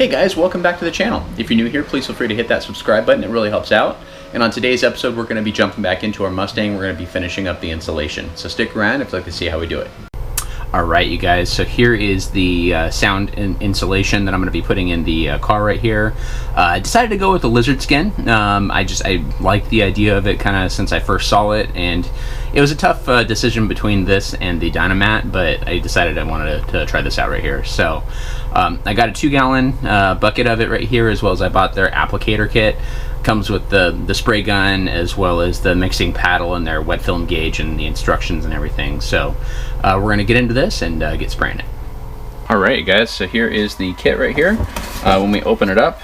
Hey guys, welcome back to the channel. If you're new here, please feel free to hit that subscribe button. It really helps out. And on today's episode, we're going to be jumping back into our Mustang. We're going to be finishing up the installation. So stick around if you'd like to see how we do it. Alright you guys, so here is the sound installation that I'm going to be putting in the car right here. I decided to go with the lizard skin. I liked the idea of it kind of since I first saw it, and it was a tough decision between this and the Dynamat, but I decided I wanted to try this out right here. So I got a 2-gallon bucket of it right here, as well as I bought their applicator kit. Comes with the spray gun as well as the mixing paddle and their wet film gauge and the instructions and everything. So we're going to get into this and get spraying it. Alright guys, so here is the kit right here. When we open it up,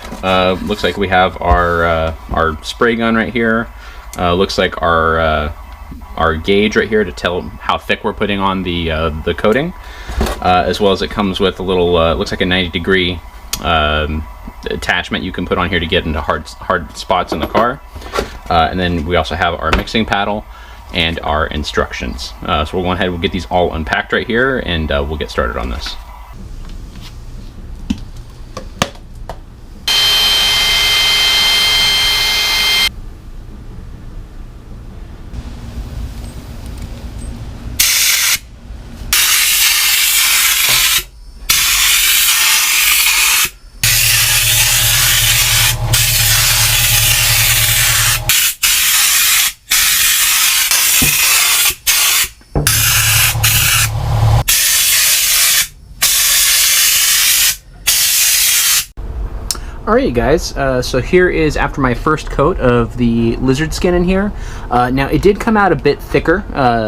looks like we have our spray gun right here. Looks like our gauge right here to tell how thick we're putting on the coating, as well as it comes with a little looks like a 90-degree attachment you can put on here to get into hard spots in the car. And then we also have our mixing paddle and our instructions. So we'll go ahead and we'll get these all unpacked right here, and we'll get started on this. Alright guys, so here is after my first coat of the lizard skin in here. Now it did come out a bit thicker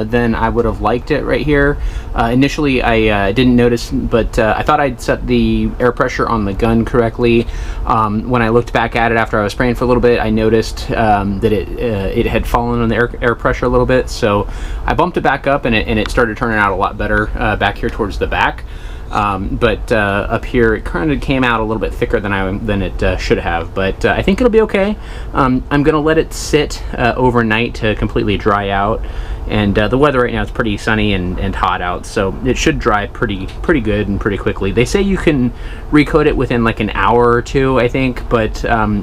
than I would have liked it right here. Initially I didn't notice, but I thought I'd set the air pressure on the gun correctly. When I looked back at it after I was spraying for a little bit, I noticed that it had fallen on the air pressure a little bit, so I bumped it back up and it started turning out a lot better back here towards the back. But up here it kind of came out a little bit thicker than it should have, but I think it'll be okay. I'm gonna let it sit overnight to completely dry out, and the weather right now is pretty sunny and hot out, so it should dry pretty good and pretty quickly. They say you can recoat it within like an hour or two, I think, but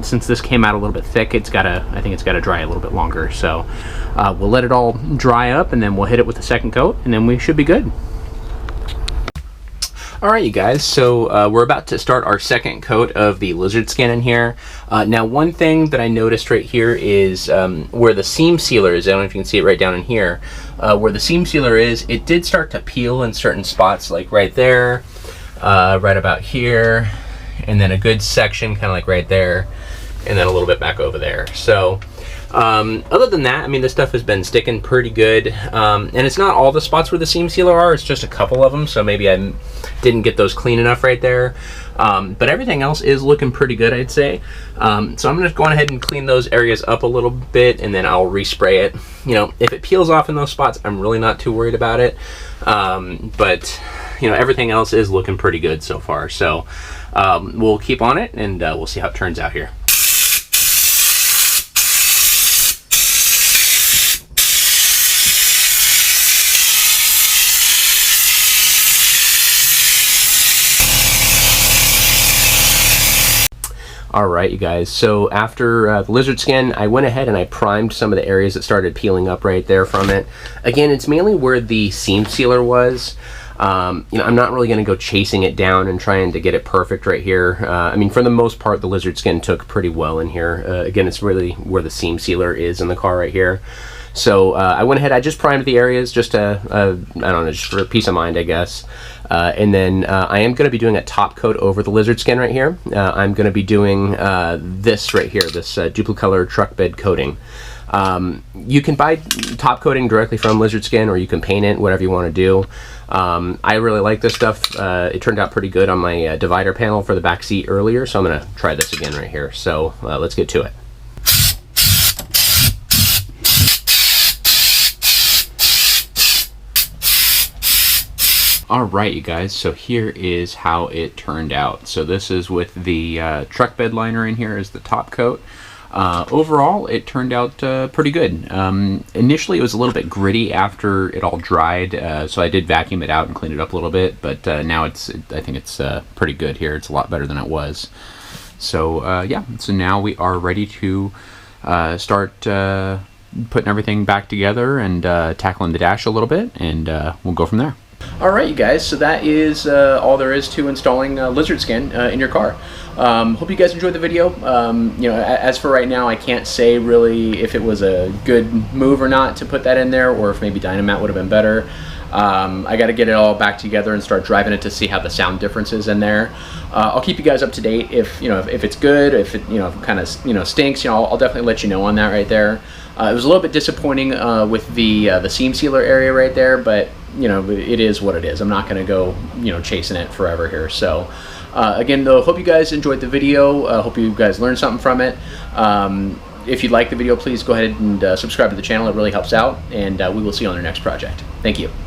since this came out a little bit thick, I think it's gotta dry a little bit longer. So we'll let it all dry up, and then we'll hit it with the second coat, and then we should be good. Alright you guys, so we're about to start our second coat of the lizard skin in here. Now one thing that I noticed right here is where the seam sealer is. I don't know if you can see it right down in here. Where the seam sealer is, it did start to peel in certain spots, like right there, right about here, and then a good section kind of like right there, and then a little bit back over there. So other than that, I mean, this stuff has been sticking pretty good, and it's not all the spots where the seam sealer are, it's just a couple of them, so maybe I didn't get those clean enough right there, but everything else is looking pretty good, I'd say. So I'm gonna go ahead and clean those areas up a little bit, and then I'll respray it. You know, if it peels off in those spots, I'm really not too worried about it, but you know, everything else is looking pretty good so far. So we'll keep on it, and we'll see how it turns out here. Alright you guys, so after the lizard skin, I went ahead and I primed some of the areas that started peeling up right there from it. Again, it's mainly where the seam sealer was. You know, I'm not really going to go chasing it down and trying to get it perfect right here. I mean, for the most part, the lizard skin took pretty well in here. Again, it's really where the seam sealer is in the car right here. So I went ahead, I just primed the areas just to, I don't know, just for peace of mind, I guess. And then I am going to be doing a top coat over the lizard skin right here. I'm going to be doing this right here, this duplicolor truck bed coating. You can buy top coating directly from lizard skin, or you can paint it, whatever you want to do. I really like this stuff. It turned out pretty good on my divider panel for the back seat earlier, so I'm going to try this again right here. So let's get to it. Alright you guys, so here is how it turned out. So this is with the truck bed liner in here as the top coat. Overall, it turned out pretty good. Initially, it was a little bit gritty after it all dried, so I did vacuum it out and clean it up a little bit, but now I think it's pretty good here. It's a lot better than it was. So yeah, so now we are ready to start putting everything back together and tackling the dash a little bit, and we'll go from there. Alright, you guys, so that is all there is to installing Lizard Skin in your car. Hope you guys enjoyed the video. You know, as for right now, I can't say really if it was a good move or not to put that in there, or if maybe Dynamat would have been better. I got to get it all back together and start driving it to see how the sound difference is in there. I'll keep you guys up to date if if it's good, if it kind of stinks. I'll definitely let you know on that right there. It was a little bit disappointing with the seam sealer area right there, but it is what it is. I'm not going to go chasing it forever here. So again, though, hope you guys enjoyed the video. Hope you guys learned something from it. If you like the video, please go ahead and subscribe to the channel. It really helps out, and we will see you on our next project. Thank you.